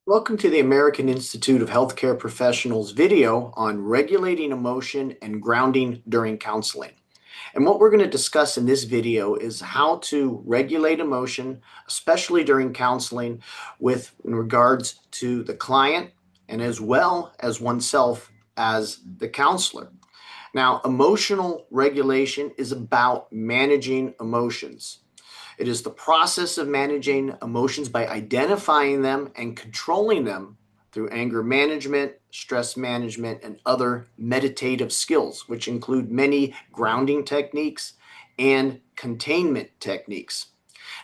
Welcome to the American Institute of Healthcare Professionals video on regulating emotion and grounding during counseling. And what we're going to discuss in this video is how to regulate emotion, especially during counseling, in regards to the client and as well as oneself as the counselor. Now, emotional regulation is about managing emotions. It is the process of managing emotions by identifying them and controlling them through anger management, stress management, and other meditative skills, which include many grounding techniques and containment techniques.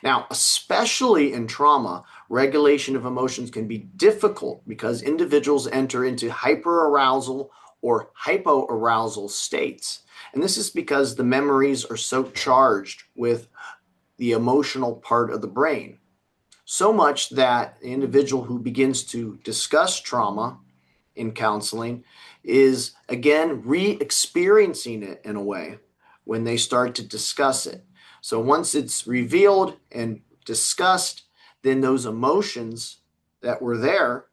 Now, especially in trauma, regulation of emotions can be difficult because individuals enter into hyperarousal or hypoarousal states. And this is because the memories are so charged with the emotional part of the brain. So much that the individual who begins to discuss trauma in counseling is again re-experiencing it in a way when they start to discuss it. So once it's revealed and discussed, then those emotions that were there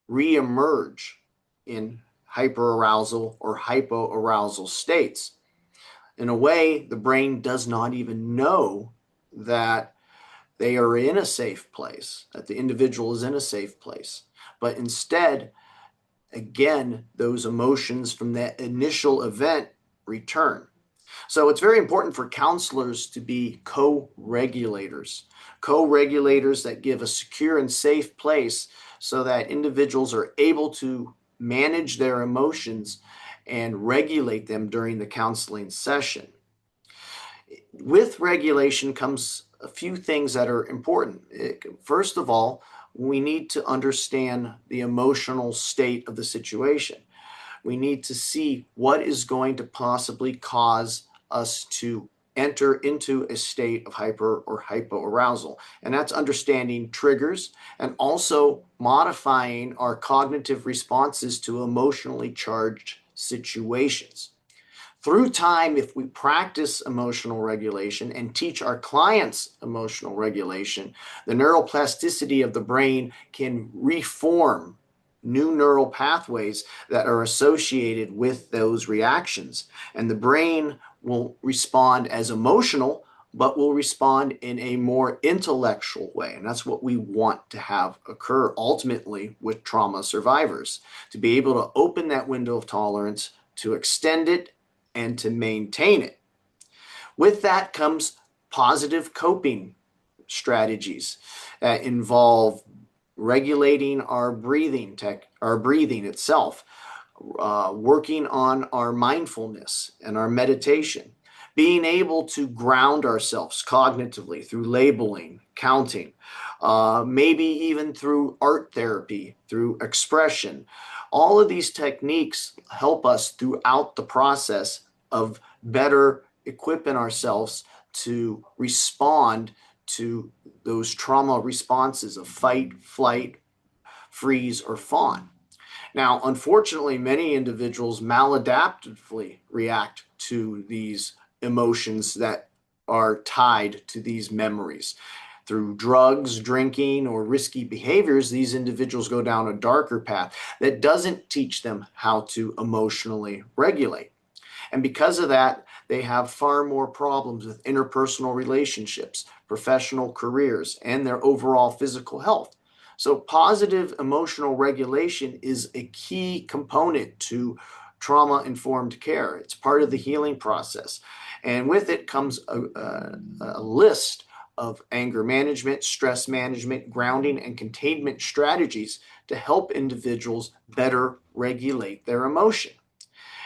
re-emerge in hyperarousal or hypoarousal states. In a way, the brain does not even know that they are in a safe place, that the individual is in a safe place. But instead, again, those emotions from that initial event return. So it's very important for counselors to be co-regulators, co-regulators that give a secure and safe place so that individuals are able to manage their emotions and regulate them during the counseling session. With regulation comes a few things that are important. First of all, we need to understand the emotional state of the situation. We need to see what is going to possibly cause us to enter into a state of hyper or hypoarousal. And that's understanding triggers and also modifying our cognitive responses to emotionally charged situations. Through time, if we practice emotional regulation and teach our clients emotional regulation, the neuroplasticity of the brain can reform new neural pathways that are associated with those reactions. And the brain will respond as emotional, but will respond in a more intellectual way. And that's what we want to have occur ultimately with trauma survivors, to be able to open that window of tolerance, to extend it, and to maintain it. With that comes positive coping strategies that involve regulating our breathing itself, working on our mindfulness and our meditation, being able to ground ourselves cognitively through labeling, counting, maybe even through art therapy, through expression. All of these techniques help us throughout the process of better equipping ourselves to respond to those trauma responses of fight, flight, freeze, or fawn. Now, unfortunately, many individuals maladaptively react to these emotions that are tied to these memories. Through drugs, drinking, or risky behaviors, these individuals go down a darker path that doesn't teach them how to emotionally regulate. And because of that, they have far more problems with interpersonal relationships, professional careers, and their overall physical health. So positive emotional regulation is a key component to trauma-informed care. It's part of the healing process. And with it comes a list of anger management, stress management, grounding, and containment strategies to help individuals better regulate their emotion.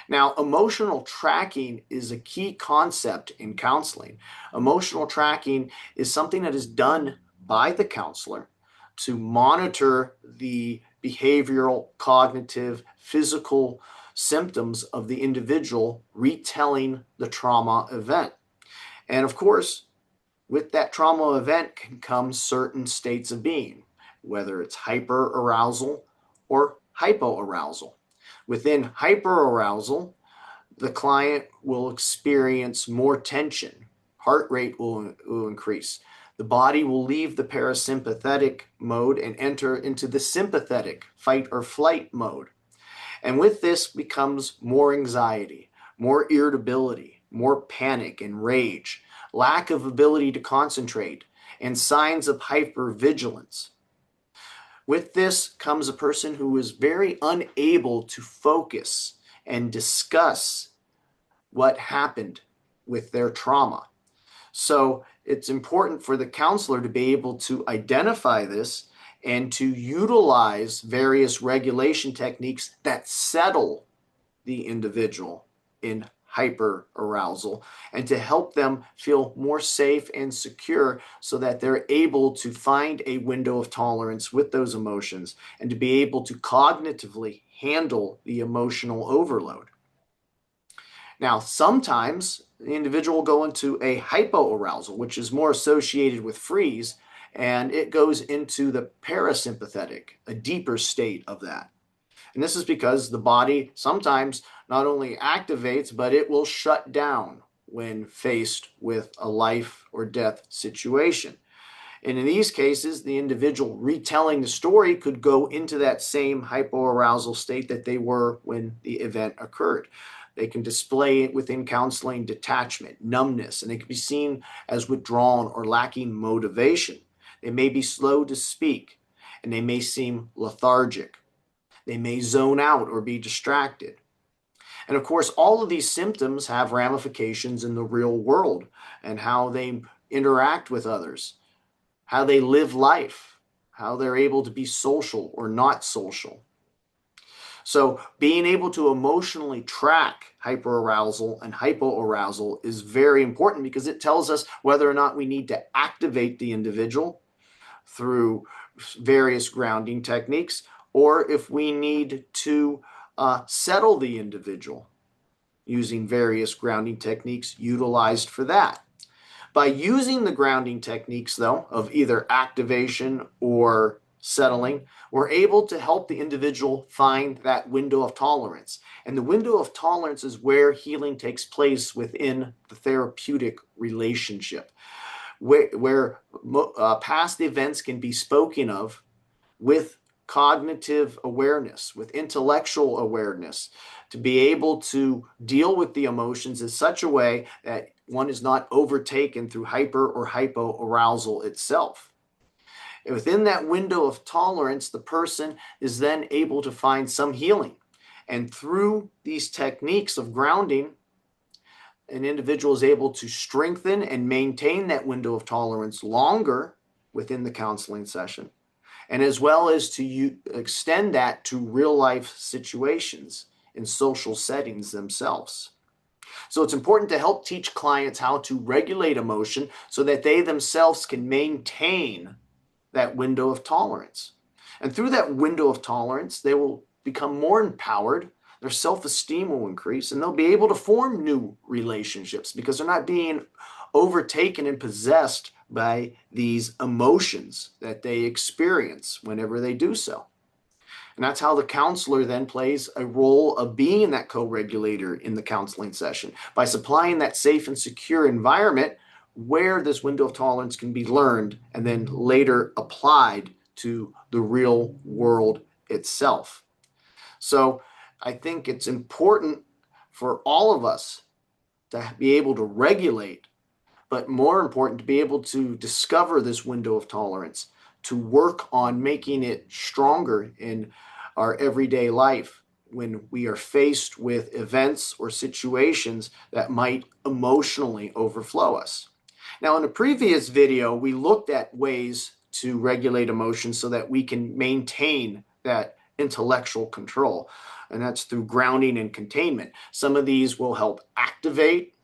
Now, emotional tracking is a key concept in counseling. Emotional tracking is something that is done by the counselor to monitor the behavioral, cognitive, physical symptoms of the individual retelling the trauma event. And of course, with that trauma event can come certain states of being, whether it's hyperarousal or hypoarousal. Within hyperarousal, the client will experience more tension. Heart rate will increase. The body will leave the parasympathetic mode and enter into the sympathetic fight or flight mode. And with this becomes more anxiety, more irritability, more panic and rage, lack of ability to concentrate, and signs of hypervigilance. With this comes a person who is very unable to focus and discuss what happened with their trauma. So it's important for the counselor to be able to identify this and to utilize various regulation techniques that settle the individual in hyperarousal and to help them feel more safe and secure so that they're able to find a window of tolerance with those emotions and to be able to cognitively handle the emotional overload. Now, sometimes the individual will go into a hypoarousal, which is more associated with freeze, and it goes into the parasympathetic, a deeper state of that. And this is because the body sometimes not only activates, but it will shut down when faced with a life or death situation. And in these cases, the individual retelling the story could go into that same hypoarousal state that they were when the event occurred. They can display within counseling detachment, numbness, and they can be seen as withdrawn or lacking motivation. They may be slow to speak, and they may seem lethargic. They may zone out or be distracted. And of course, all of these symptoms have ramifications in the real world and how they interact with others, how they live life, how they're able to be social or not social. So being able to emotionally track hyperarousal and hypoarousal is very important because it tells us whether or not we need to activate the individual through various grounding techniques or if we need to settle the individual using various grounding techniques utilized for that. By using the grounding techniques, though, of either activation or settling, we're able to help the individual find that window of tolerance. And the window of tolerance is where healing takes place within the therapeutic relationship, where past events can be spoken of with cognitive awareness, with intellectual awareness, to be able to deal with the emotions in such a way that one is not overtaken through hyper or hypoarousal itself. And within that window of tolerance, the person is then able to find some healing. And through these techniques of grounding, an individual is able to strengthen and maintain that window of tolerance longer within the counseling session, and as well as to extend that to real life situations in social settings themselves. So it's important to help teach clients how to regulate emotion so that they themselves can maintain that window of tolerance. And through that window of tolerance, they will become more empowered, their self-esteem will increase, and they'll be able to form new relationships because they're not being overtaken and possessed by these emotions that they experience whenever they do so. And that's how the counselor then plays a role of being that co-regulator in the counseling session by supplying that safe and secure environment where this window of tolerance can be learned and then later applied to the real world itself. So I think it's important for all of us to be able to regulate, but more important to be able to discover this window of tolerance, to work on making it stronger in our everyday life when we are faced with events or situations that might emotionally overflow us. Now, in a previous video, we looked at ways to regulate emotions so that we can maintain that intellectual control, and that's through grounding and containment. Some of these will help activate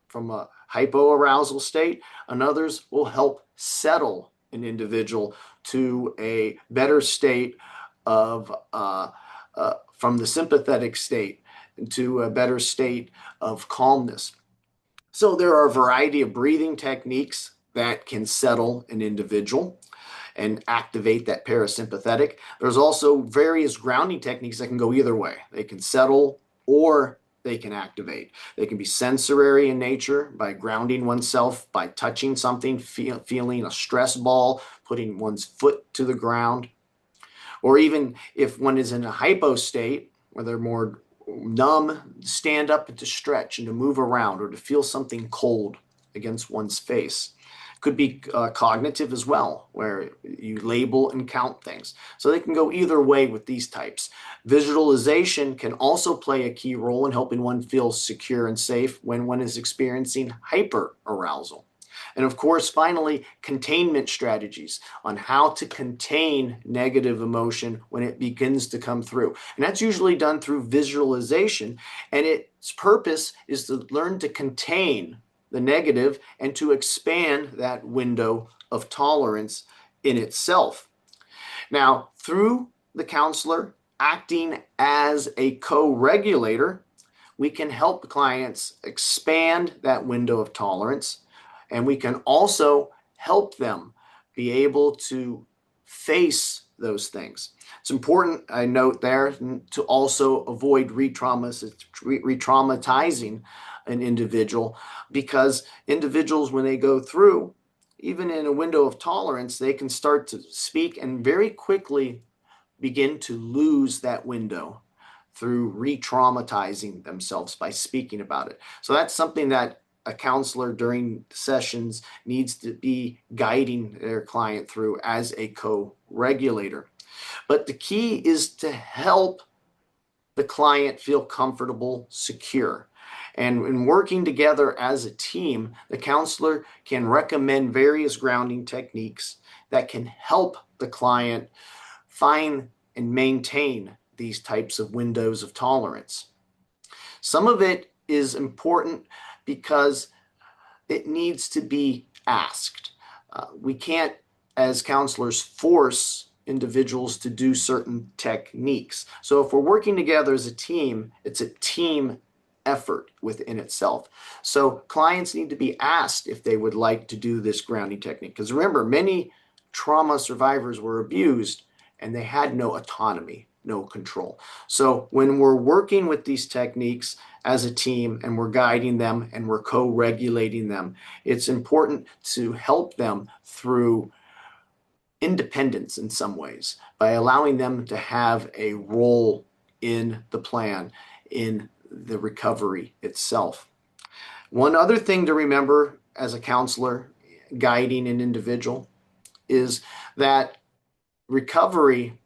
from a hypoarousal state, and others will help settle an individual to a better state of from the sympathetic state to a better state of calmness. So there are a variety of breathing techniques that can settle an individual and activate that parasympathetic. There's also various grounding techniques that can go either way. They can settle or they can activate. They can be sensory in nature by grounding oneself, by touching something, feeling a stress ball, putting one's foot to the ground. Or even if one is in a hypo state where they're more numb, stand up and to stretch and to move around or to feel something cold against one's face. Could be cognitive as well, where you label and count things. So they can go either way with these types. Visualization can also play a key role in helping one feel secure and safe when one is experiencing hyperarousal. And of course, finally, containment strategies on how to contain negative emotion when it begins to come through. And that's usually done through visualization. And its purpose is to learn to contain the negative and to expand that window of tolerance in itself. Now, through the counselor acting as a co-regulator, we can help clients expand that window of tolerance, and we can also help them be able to face those things. It's important, I note there, to also avoid re-traumatizing an individual, because individuals, when they go through, even in a window of tolerance, they can start to speak and very quickly begin to lose that window through re-traumatizing themselves by speaking about it. So that's something that a counselor during sessions needs to be guiding their client through as a co-regulator. But the key is to help the client feel comfortable, secure. And in working together as a team, the counselor can recommend various grounding techniques that can help the client find and maintain these types of windows of tolerance. Some of it is important because it needs to be asked. We can't, as counselors, force individuals to do certain techniques. So if we're working together as a team, it's a team effort within itself. So clients need to be asked if they would like to do this grounding technique. Because remember, many trauma survivors were abused and they had no autonomy, no control. So when we're working with these techniques as a team and we're guiding them and we're co-regulating them, it's important to help them through independence in some ways by allowing them to have a role in the plan, in the recovery itself. One other thing to remember as a counselor guiding an individual is that recovery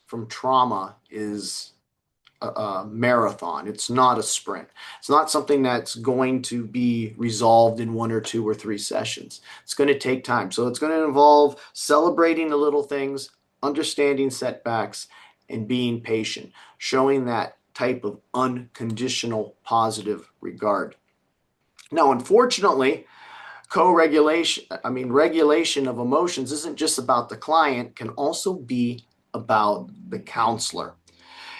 from trauma is a marathon. It's not a sprint. It's not something that's going to be resolved in 1 or 2 or 3 sessions. It's going to take time. So it's going to involve celebrating the little things, understanding setbacks, and being patient, showing that type of unconditional positive regard. Now, unfortunately, regulation of emotions isn't just about the client, can also be about the counselor.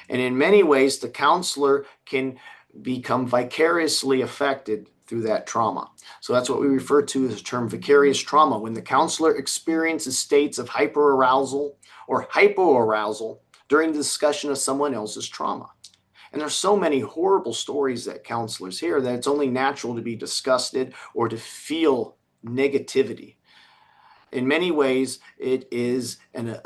And in many ways, the counselor can become vicariously affected through that trauma. So that's what we refer to as the term vicarious trauma, when the counselor experiences states of hyperarousal or hypoarousal during the discussion of someone else's trauma. And there's so many horrible stories that counselors hear that it's only natural to be disgusted or to feel negativity. In many ways, it is an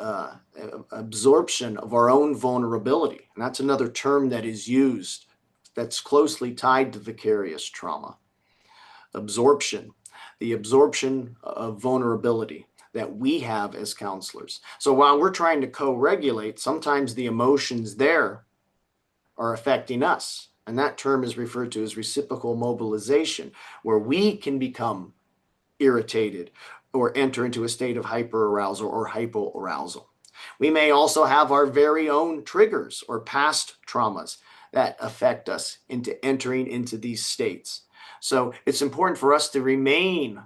absorption of our own vulnerability. And that's another term that is used that's closely tied to vicarious trauma. Absorption, the absorption of vulnerability that we have as counselors. So while we're trying to co-regulate, sometimes the emotions there are affecting us. And that term is referred to as reciprocal mobilization, where we can become irritated or enter into a state of hyperarousal or hypoarousal. We may also have our very own triggers or past traumas that affect us into entering into these states. So it's important for us to remain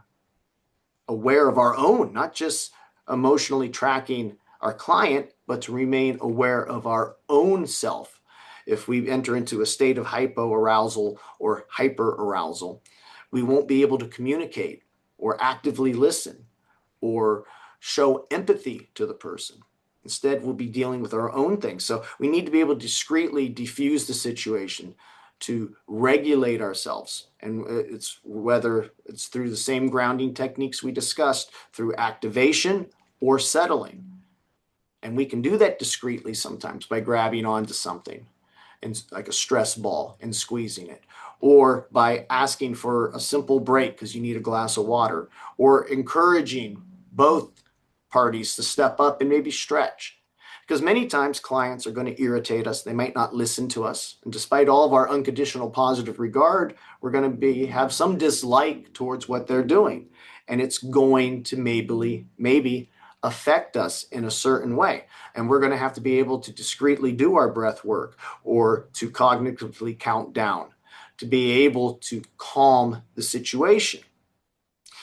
aware of our own, not just emotionally tracking our client, but to remain aware of our own self. If we enter into a state of hypoarousal or hyperarousal, we won't be able to communicate or actively listen or show empathy to the person. Instead, we'll be dealing with our own things. So we need to be able to discreetly diffuse the situation, to regulate ourselves. And it's whether it's through the same grounding techniques we discussed, through activation or settling. And we can do that discreetly sometimes by grabbing onto something, and like a stress ball, and squeezing it, or by asking for a simple break because you need a glass of water, or encouraging both parties to step up and maybe stretch. Because many times clients are going to irritate us. They might not listen to us. And despite all of our unconditional positive regard, we're going to have some dislike towards what they're doing. And it's going to maybe affect us in a certain way. And we're going to have to be able to discreetly do our breath work, or to cognitively count down, to be able to calm the situation.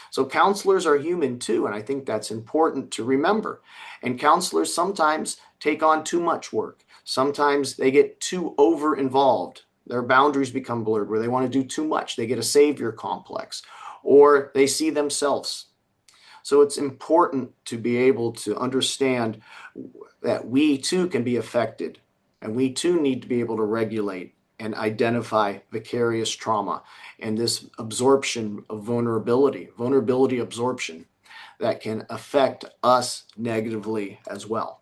So counselors are human too, and I think that's important to remember. And counselors sometimes take on too much work. Sometimes they get too over involved. Their boundaries become blurred where they want to do too much. They get a savior complex, or they see themselves. So it's important to be able to understand that we too can be affected, and we too need to be able to regulate and identify vicarious trauma and this absorption of vulnerability absorption that can affect us negatively as well.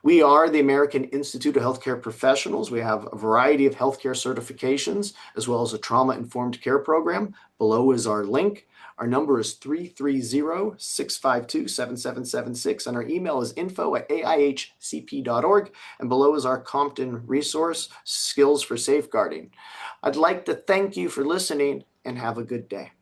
We are the American Institute of Healthcare Professionals. We have a variety of healthcare certifications, as well as a trauma-informed care program. Below is our link. Our number is 330-652-7776, and our email is info@aihcp.org. And below is our Compton resource, Skills for Safeguarding. I'd like to thank you for listening, and have a good day.